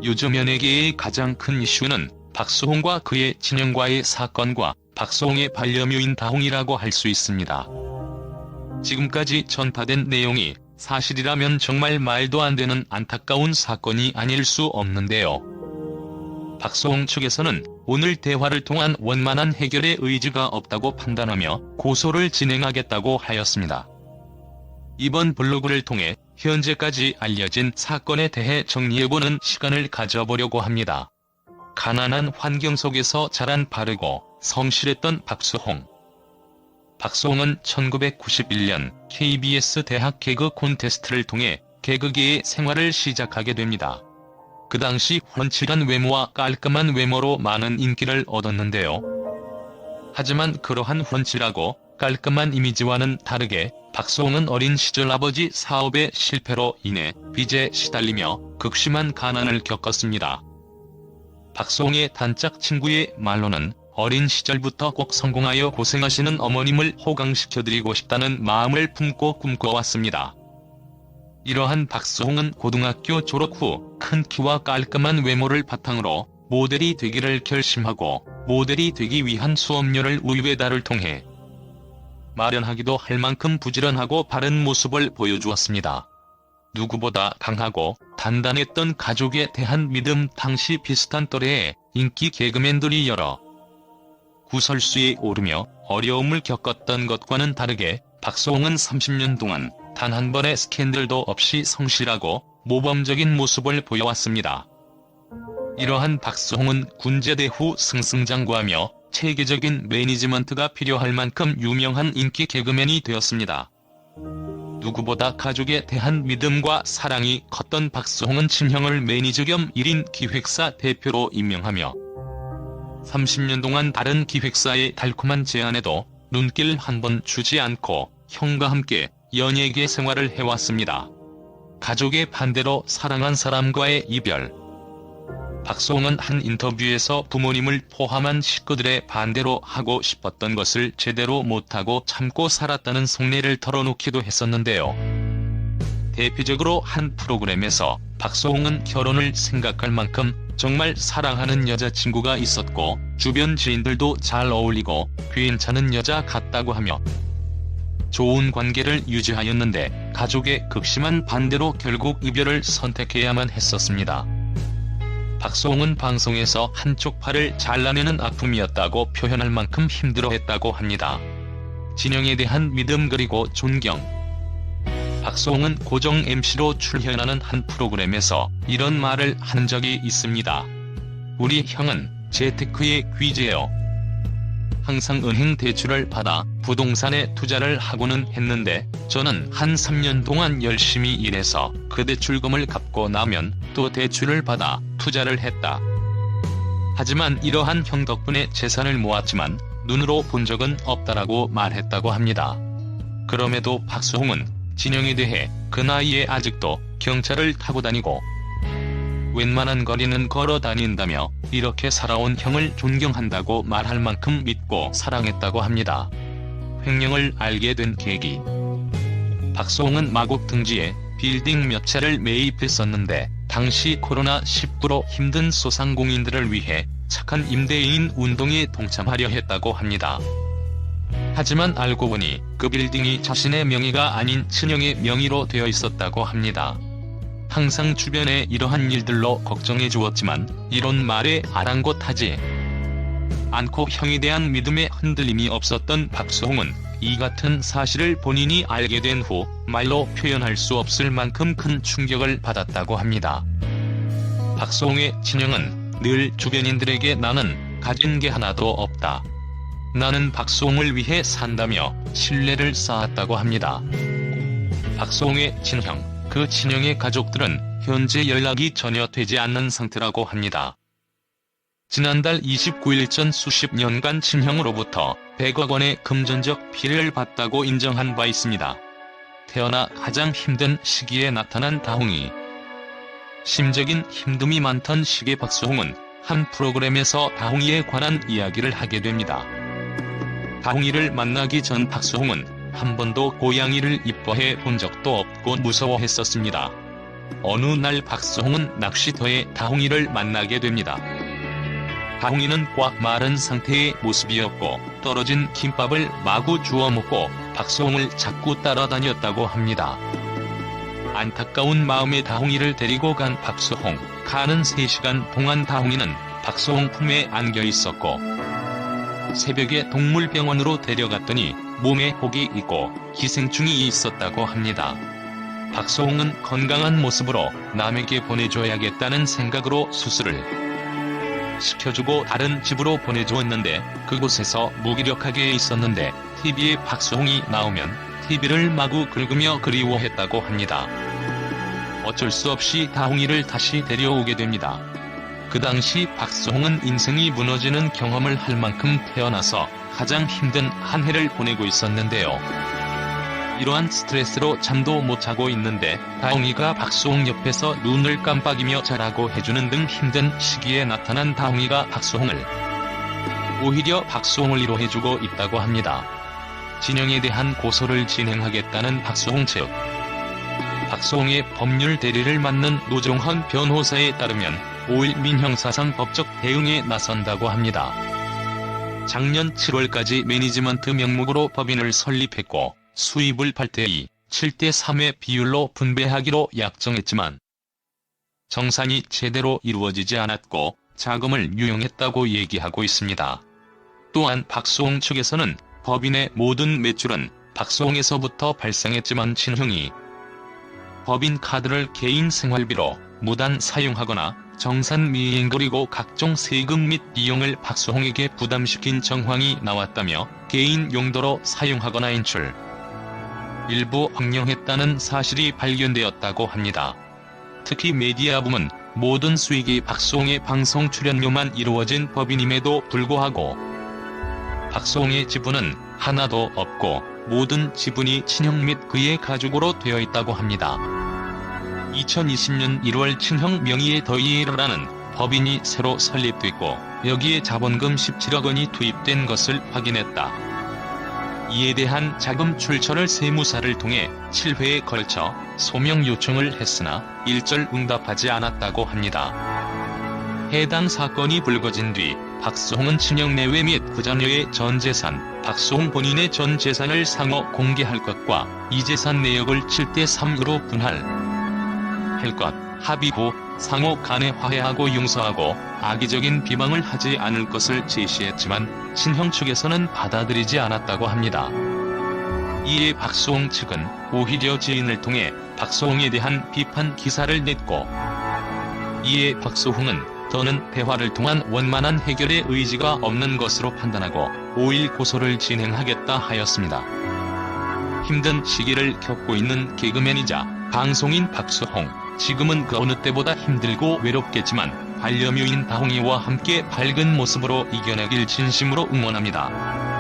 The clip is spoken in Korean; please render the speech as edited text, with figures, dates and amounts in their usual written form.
요즘 연예계의 가장 큰 이슈는 박수홍과 그의 친형과의 사건과 박수홍의 반려묘인 다홍이라고 할 수 있습니다. 지금까지 전파된 내용이 사실이라면 정말 말도 안 되는 안타까운 사건이 아닐 수 없는데요. 박수홍 측에서는 오늘 대화를 통한 원만한 해결의 의지가 없다고 판단하며 고소를 진행하겠다고 하였습니다. 이번 블로그를 통해 현재까지 알려진 사건에 대해 정리해보는 시간을 가져보려고 합니다. 가난한 환경 속에서 자란 바르고 성실했던 박수홍. 박수홍은 1991년 KBS 대학 개그 콘테스트를 통해 개그계의 생활을 시작하게 됩니다. 그 당시 훤칠한 외모와 깔끔한 외모로 많은 인기를 얻었는데요. 하지만 그러한 훤칠하고 깔끔한 이미지와는 다르게 박수홍은 어린 시절 아버지 사업의 실패로 인해 빚에 시달리며 극심한 가난을 겪었습니다. 박수홍의 단짝 친구의 말로는 어린 시절부터 꼭 성공하여 고생하시는 어머님을 호강시켜드리고 싶다는 마음을 품고 꿈꿔왔습니다. 이러한 박수홍은 고등학교 졸업 후 큰 키와 깔끔한 외모를 바탕으로 모델이 되기를 결심하고 모델이 되기 위한 수업료를 우유배달을 통해 마련하기도 할 만큼 부지런하고 바른 모습을 보여주었습니다. 누구보다 강하고 단단했던 가족에 대한 믿음. 당시 비슷한 또래의 인기 개그맨들이 여러 구설수에 오르며 어려움을 겪었던 것과는 다르게 박수홍은 30년 동안 단 한 번의 스캔들도 없이 성실하고 모범적인 모습을 보여왔습니다. 이러한 박수홍은 군제대 후 승승장구하며 체계적인 매니지먼트가 필요할 만큼 유명한 인기 개그맨이 되었습니다. 누구보다 가족에 대한 믿음과 사랑이 컸던 박수홍은 친형을 매니저 겸 1인 기획사 대표로 임명하며 30년 동안 다른 기획사의 달콤한 제안에도 눈길 한 번 주지 않고 형과 함께 연예계 생활을 해왔습니다. 가족의 반대로 사랑한 사람과의 이별. 박수홍은 한 인터뷰에서 부모님을 포함한 식구들의 반대로 하고 싶었던 것을 제대로 못하고 참고 살았다는 속내를 털어놓기도 했었는데요. 대표적으로 한 프로그램에서 박수홍은 결혼을 생각할 만큼 정말 사랑하는 여자친구가 있었고 주변 지인들도 잘 어울리고 괜찮은 여자 같다고 하며 좋은 관계를 유지하였는데 가족의 극심한 반대로 결국 이별을 선택해야만 했었습니다. 박수홍은 방송에서 한쪽 팔을 잘라내는 아픔이었다고 표현할 만큼 힘들어했다고 합니다. 진영에 대한 믿음 그리고 존경. 박수홍은 고정 MC로 출연하는 한 프로그램에서 이런 말을 한 적이 있습니다. 우리 형은 재테크의 귀재요. 항상 은행 대출을 받아 부동산에 투자를 하고는 했는데 저는 한 3년 동안 열심히 일해서 그 대출금을 갚고 나면 또 대출을 받아 투자를 했다. 하지만 이러한 형 덕분에 재산을 모았지만 눈으로 본 적은 없다라고 말했다고 합니다. 그럼에도 박수홍은 진영에 대해 그 나이에 아직도 경차를 타고 다니고 웬만한 거리는 걸어 다닌다며 이렇게 살아온 형을 존경한다고 말할 만큼 믿고 사랑했다고 합니다. 횡령을 알게 된 계기. 박수홍은 마곡 등지에 빌딩 몇 채를 매입했었는데 당시 코로나19로 힘든 소상공인들을 위해 착한 임대인 운동에 동참하려 했다고 합니다. 하지만 알고 보니 그 빌딩이 자신의 명의가 아닌 친형의 명의로 되어 있었다고 합니다. 항상 주변에 이러한 일들로 걱정해 주었지만 이런 말에 아랑곳하지 않고 형에 대한 믿음에 흔들림이 없었던 박수홍은 이 같은 사실을 본인이 알게 된 후 말로 표현할 수 없을 만큼 큰 충격을 받았다고 합니다. 박수홍의 친형은 늘 주변인들에게 나는 가진 게 하나도 없다. 나는 박수홍을 위해 산다며 신뢰를 쌓았다고 합니다. 박수홍의 친형, 그 친형의 가족들은 현재 연락이 전혀 되지 않는 상태라고 합니다. 지난달 29일 전 수십 년간 친형으로부터 100억 원의 금전적 피해를 봤다고 인정한 바 있습니다. 태어나 가장 힘든 시기에 나타난 다홍이. 심적인 힘듦이 많던 시기에 박수홍은 한 프로그램에서 다홍이에 관한 이야기를 하게 됩니다. 다홍이를 만나기 전 박수홍은 한 번도 고양이를 이뻐해 본 적도 없고 무서워했었습니다. 어느 날 박수홍은 낚시터에 다홍이를 만나게 됩니다. 다홍이는 꽉 마른 상태의 모습이었고 떨어진 김밥을 마구 주워 먹고 박수홍을 자꾸 따라다녔다고 합니다. 안타까운 마음에 다홍이를 데리고 간 박수홍. 가는 3시간 동안 다홍이는 박수홍 품에 안겨 있었고 새벽에 동물병원으로 데려갔더니 몸에 혹이 있고 기생충이 있었다고 합니다. 박수홍은 건강한 모습으로 남에게 보내줘야겠다는 생각으로 수술을 시켜주고 다른 집으로 보내주었는데 그곳에서 무기력하게 있었는데 TV에 박수홍이 나오면 TV를 마구 긁으며 그리워했다고 합니다. 어쩔 수 없이 다홍이를 다시 데려오게 됩니다. 그 당시 박수홍은 인생이 무너지는 경험을 할 만큼 태어나서 가장 힘든 한 해를 보내고 있었는데요. 이러한 스트레스로 잠도 못 자고 있는데 다홍이가 박수홍 옆에서 눈을 깜빡이며 자라고 해주는 등 힘든 시기에 나타난 다홍이가 박수홍을 오히려 박수홍을 위로해주고 있다고 합니다. 진영에 대한 고소를 진행하겠다는 박수홍 측. 박수홍의 법률 대리를 맡는 노종헌 변호사에 따르면 5일 민형사상 법적 대응에 나선다고 합니다. 작년 7월까지 매니지먼트 명목으로 법인을 설립했고 수입을 8대2, 7대3의 비율로 분배하기로 약정했지만 정산이 제대로 이루어지지 않았고 자금을 유용했다고 얘기하고 있습니다. 또한 박수홍 측에서는 법인의 모든 매출은 박수홍에서부터 발생했지만 친형이 법인 카드를 개인 생활비로 무단 사용하거나 정산 미행 그리고 각종 세금 및 비용을 박수홍에게 부담시킨 정황이 나왔다며 개인 용도로 사용하거나 인출 일부 확령했다는 사실이 발견되었다고 합니다. 특히 메디아붐은 모든 수익이 박수홍의 방송 출연료만 이루어진 법인임에도 불구하고 박수홍의 지분은 하나도 없고 모든 지분이 친형 및 그의 가족으로 되어 있다고 합니다. 2020년 1월 친형 명의의 더이에러라는 법인이 새로 설립됐고 여기에 자본금 17억 원이 투입된 것을 확인했다. 이에 대한 자금 출처를 세무사를 통해 7회에 걸쳐 소명 요청을 했으나 일절 응답하지 않았다고 합니다. 해당 사건이 불거진 뒤 박수홍은 친형 내외 및 그 자녀의 전 재산, 박수홍 본인의 전 재산을 상호 공개할 것과 이 재산 내역을 7대3으로 분할할 것, 합의 후 상호 간에 화해하고 용서하고 악의적인 비방을 하지 않을 것을 제시했지만 친형 측에서는 받아들이지 않았다고 합니다. 이에 박수홍 측은 오히려 지인을 통해 박수홍에 대한 비판 기사를 냈고 이에 박수홍은 더는 대화를 통한 원만한 해결의 의지가 없는 것으로 판단하고 5일 고소를 진행하겠다 하였습니다. 힘든 시기를 겪고 있는 개그맨이자 방송인 박수홍. 지금은 그 어느 때보다 힘들고 외롭겠지만 반려묘인 다홍이와 함께 밝은 모습으로 이겨내길 진심으로 응원합니다.